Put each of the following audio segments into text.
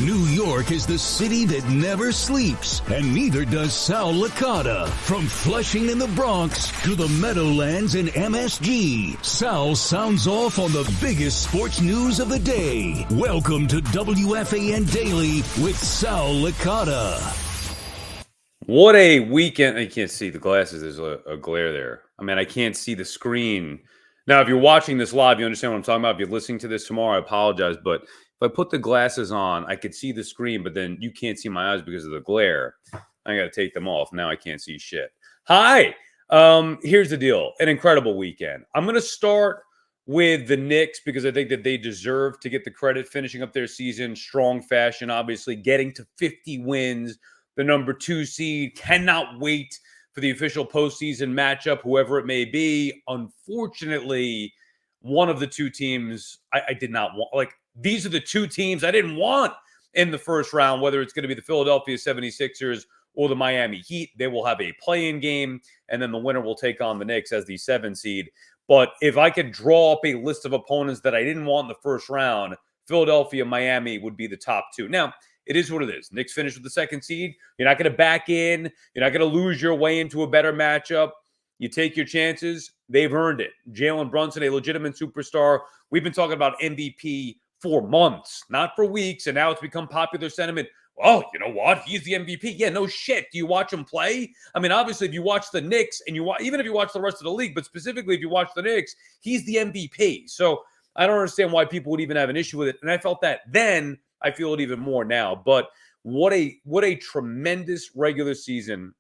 New York is the city that never sleeps, and neither does Sal Licata. From Flushing in the Bronx to the Meadowlands in MSG, Sal sounds off on the biggest sports news of the day. Welcome to WFAN Daily with Sal Licata. What a weekend. I can't see the glasses. There's a glare there. I mean, I can't see the screen. Now, if you're watching this live, you understand what I'm talking about. If you're listening to this tomorrow, I apologize. But if I put the glasses on, I could see the screen, but then you can't see my eyes because of the glare. I got to take them off. Now I can't see shit. Hi. Here's the deal. An incredible weekend. I'm going to start with the Knicks because I think that they deserve to get the credit, finishing up their season strong fashion, obviously getting to 50 wins. The number 2 seed, cannot wait for the official postseason matchup, whoever it may be. Unfortunately, one of the two teams I did not want. Like, these are the two teams I didn't want in the first round, whether it's going to be the Philadelphia 76ers or the Miami Heat. They will have a play-in game, and then the winner will take on the Knicks as the 7 seed. But if I could draw up a list of opponents that I didn't want in the first round, Philadelphia, Miami would be the top 2. Now, it is what it is. Knicks finished with the 2nd seed. You're not going to back in. You're not going to lose your way into a better matchup. You take your chances. They've earned it. Jalen Brunson, a legitimate superstar. We've been talking about MVP for months, not for weeks, and now it's become popular sentiment. Oh, you know what? He's the MVP. Yeah, no shit. Do you watch him play? I mean, obviously, if you watch the Knicks and even if you watch the rest of the league, but specifically if you watch the Knicks, he's the MVP. So I don't understand why people would even have an issue with it. And I felt that then. I feel it even more now. But what a tremendous regular season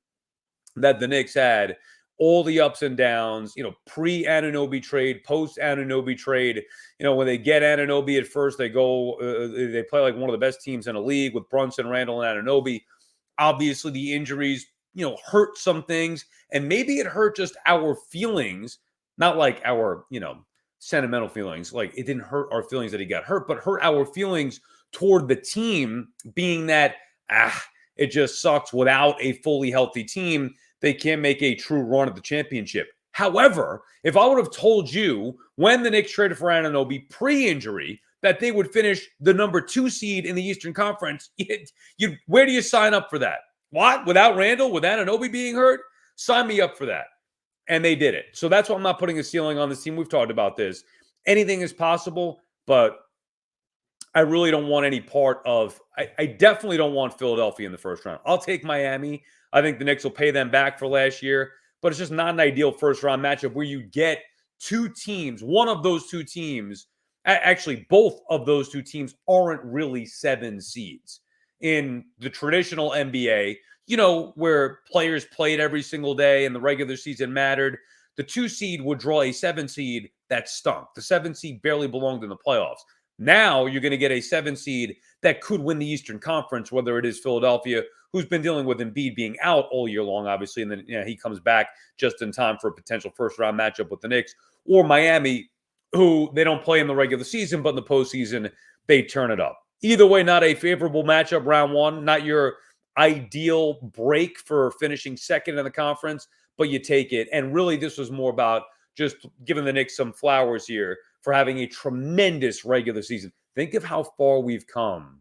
that the Knicks had. All the ups and downs, pre-Anunoby trade, post-Anunoby trade. When they get Anunoby at first, they play like one of the best teams in the league with Brunson, Randall, and Anunoby. Obviously, the injuries, hurt some things. And maybe it hurt just our feelings, not like our, sentimental feelings. Like, it didn't hurt our feelings that he got hurt, but hurt our feelings toward the team, being that it just sucks without a fully healthy team. They can't make a true run at the championship. However, if I would have told you when the Knicks traded for Anunoby pre-injury that they would finish the number 2 seed in the Eastern Conference, where do you sign up for that? What? Without Randall, with Anunoby being hurt? Sign me up for that. And they did it. So that's why I'm not putting a ceiling on this team. We've talked about this. Anything is possible, but I really don't want any part of – I definitely don't want Philadelphia in the first round. I'll take Miami. I think the Knicks will pay them back for last year. But it's just not an ideal first-round matchup where you get two teams. One of those two teams – actually, both of those two teams aren't really 7 seeds. In the traditional NBA, where players played every single day and the regular season mattered, the 2 seed would draw a 7 seed that stunk. The 7 seed barely belonged in the playoffs. Now you're going to get a 7 seed that could win the Eastern Conference, whether it is Philadelphia, who's been dealing with Embiid being out all year long, obviously, and then he comes back just in time for a potential first-round matchup with the Knicks, or Miami, who they don't play in the regular season, but in the postseason, they turn it up. Either way, not a favorable matchup round 1, not your ideal break for finishing second in the conference, but you take it. And really, this was more about just giving the Knicks some flowers here for having a tremendous regular season. Think of how far we've come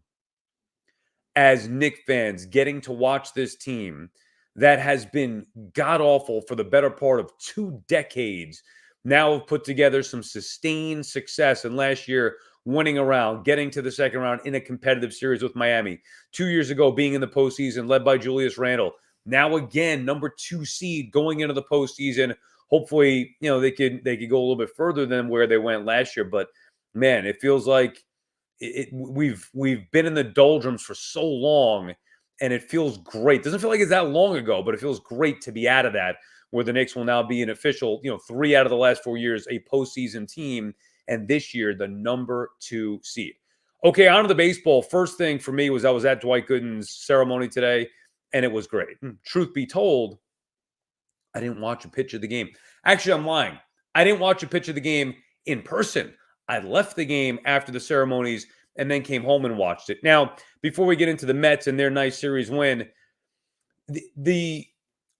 as Knicks fans getting to watch this team that has been god-awful for the better part of 2 decades now have put together some sustained success. And last year, winning a round, getting to the second round in a competitive series with Miami. 2 years ago, being in the postseason, led by Julius Randle. Now again, number 2 seed going into the postseason. Hopefully, they could go a little bit further than where they went last year. But man, it feels like we've been in the doldrums for so long, and it feels great. Doesn't feel like it's that long ago, but it feels great to be out of that, where the Knicks will now be an official, 3 out of the last 4 years, a postseason team, and this year the number 2 seed. Okay, on to the baseball. First thing for me was I was at Dwight Gooden's ceremony today, and it was great. Truth be told, I didn't watch a pitch of the game. Actually, I'm lying. I didn't watch a pitch of the game in person. I left the game after the ceremonies and then came home and watched it. Now, before we get into the Mets and their nice series win,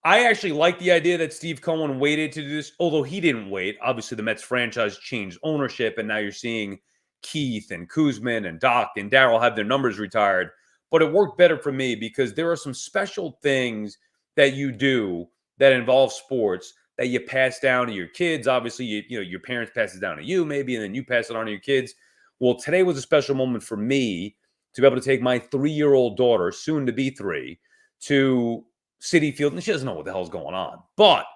I actually like the idea that Steve Cohen waited to do this, although he didn't wait. Obviously, the Mets franchise changed ownership, and now you're seeing Keith and Kuzman and Doc and Darryl have their numbers retired. But it worked better for me because there are some special things that you do that involve sports that you pass down to your kids. Obviously, your parents pass it down to you maybe, and then you pass it on to your kids. Well, today was a special moment for me to be able to take my 3-year-old daughter, soon to be 3, to Citi Field. And she doesn't know what the hell's going on. But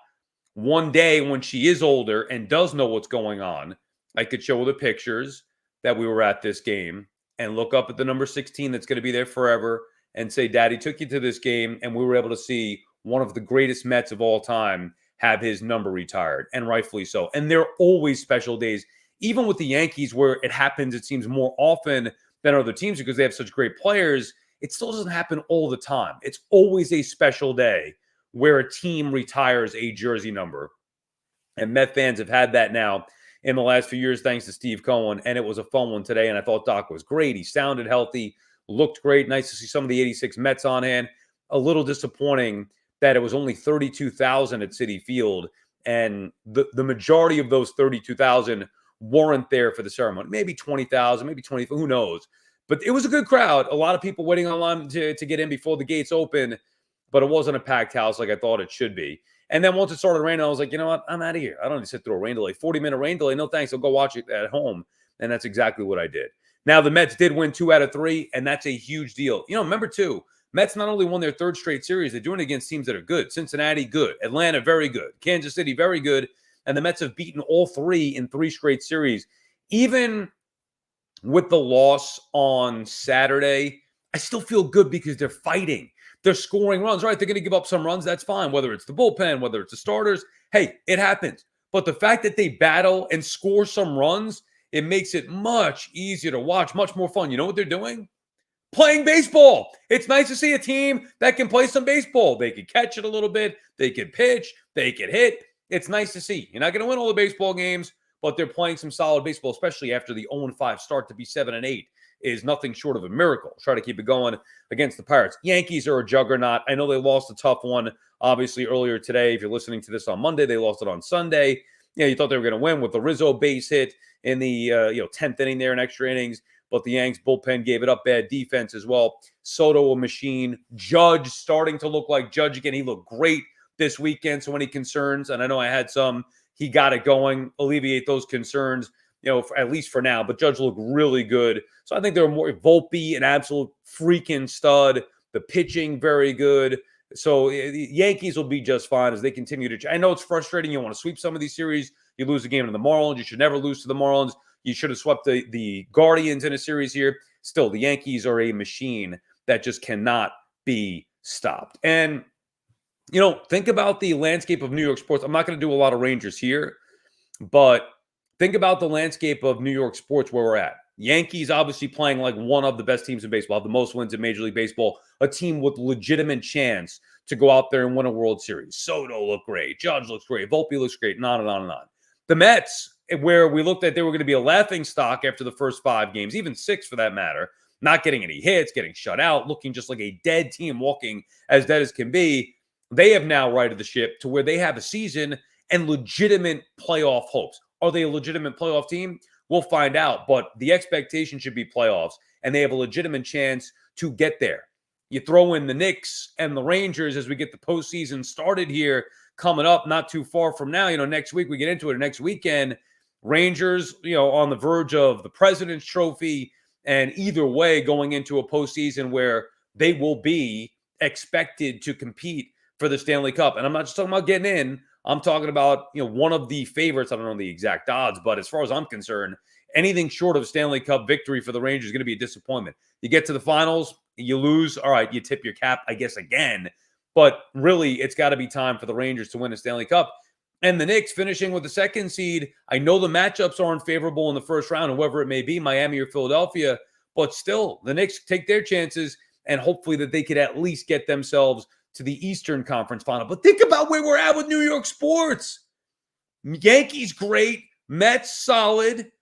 one day when she is older and does know what's going on, I could show her the pictures that we were at this game and look up at the number 16 that's going to be there forever and say, Daddy took you to this game, and we were able to see one of the greatest Mets of all time have his number retired, and rightfully so. And they're always special days, even with the Yankees, where it happens, it seems, more often than other teams because they have such great players. It still doesn't happen all the time. It's always a special day where a team retires a jersey number. And Met fans have had that now in the last few years, thanks to Steve Cohen. And it was a fun one today. And I thought Doc was great. He sounded healthy, looked great. Nice to see some of the 86 Mets on hand. A little disappointing that it was only 32,000 at Citi Field. And the majority of those 32,000 weren't there for the ceremony. Maybe 20,000, maybe 20, who knows? But it was a good crowd. A lot of people waiting online to get in before the gates open. But it wasn't a packed house like I thought it should be. And then once it started raining, I was like, you know what? I'm out of here. I don't need to sit through a rain delay. 40-minute rain delay. No thanks. I'll go watch it at home. And that's exactly what I did. Now, the Mets did win 2 out of 3, and that's a huge deal. Remember, too, Mets not only won their 3rd straight series, they're doing it against teams that are good. Cincinnati, good. Atlanta, very good. Kansas City, very good. And the Mets have beaten all 3 in 3 straight series. Even with the loss on Saturday, I still feel good because they're fighting. They're scoring runs, right? They're going to give up some runs. That's fine. Whether it's the bullpen, whether it's the starters, hey, it happens. But the fact that they battle and score some runs, it makes it much easier to watch, much more fun. You know what they're doing? Playing baseball. It's nice to see a team that can play some baseball. They can catch it a little bit. They can pitch. They can hit. It's nice to see. You're not going to win all the baseball games, but they're playing some solid baseball, especially after the 0-5 start. To be 7-8 is nothing short of a miracle. Try to keep it going against the Pirates. Yankees are a juggernaut. I know they lost a tough one, obviously, earlier today. If you're listening to this on Monday, they lost it on Sunday. You thought they were going to win with the Rizzo base hit in the 10th inning there in extra innings, but the Yanks bullpen gave it up. Bad defense as well. Soto, a machine. Judge starting to look like Judge again. He looked great this weekend. So any concerns, and I know I had some, he got it going, alleviate those concerns, at least for now. But Judge looked really good. So I think there were more. Volpe, an absolute freaking stud. The pitching, very good. So the Yankees will be just fine as they continue to. I know it's frustrating. You want to sweep some of these series. You lose a game to the Marlins. You should never lose to the Marlins. You should have swept the Guardians in a series here. Still, the Yankees are a machine that just cannot be stopped. And, think about the landscape of New York sports. I'm not going to do a lot of Rangers here, but think about the landscape of New York sports where we're at. Yankees obviously playing like one of the best teams in baseball, have the most wins in Major League Baseball, a team with legitimate chance to go out there and win a World Series. Soto looked great. Judge looks great. Volpe looks great. And on and on and on. The Mets, where we looked at they were going to be a laughing stock after the first 5 games, even 6 for that matter, not getting any hits, getting shut out, looking just like a dead team, walking as dead as can be. They have now righted the ship to where they have a season and legitimate playoff hopes. Are they a legitimate playoff team? We'll find out, but the expectation should be playoffs, and they have a legitimate chance to get there. You throw in the Knicks and the Rangers as we get the postseason started here, coming up not too far from now. Next week we get into it, next weekend. Rangers, on the verge of the President's Trophy, and either way going into a postseason where they will be expected to compete for the Stanley Cup. And I'm not just talking about getting in. I'm talking about, one of the favorites. I don't know the exact odds, but as far as I'm concerned, anything short of Stanley Cup victory for the Rangers is going to be a disappointment. You get to the finals, you lose. All right, you tip your cap, I guess, again. But really, it's got to be time for the Rangers to win a Stanley Cup. And the Knicks finishing with the 2nd seed. I know the matchups are unfavorable in the first round, whoever it may be, Miami or Philadelphia. But still, the Knicks take their chances, and hopefully that they could at least get themselves to the Eastern Conference Final. But think about where we're at with New York sports. Yankees great, Mets solid,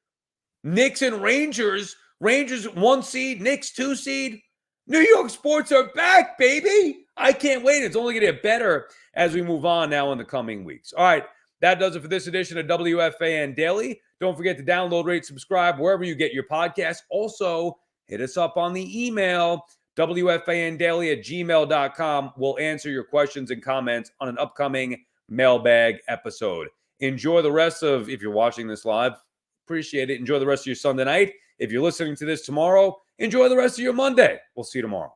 Knicks and Rangers. Rangers 1 seed, Knicks 2 seed. New York sports are back, baby. I can't wait. It's only going to get better as we move on now in the coming weeks. All right, that does it for this edition of WFAN Daily. Don't forget to download, rate, subscribe wherever you get your podcasts. Also, hit us up on the email, WFANdaily@gmail.com. We'll answer your questions and comments on an upcoming mailbag episode. Enjoy the rest of, if you're watching this live, appreciate it. Enjoy the rest of your Sunday night. If you're listening to this tomorrow, enjoy the rest of your Monday. We'll see you tomorrow.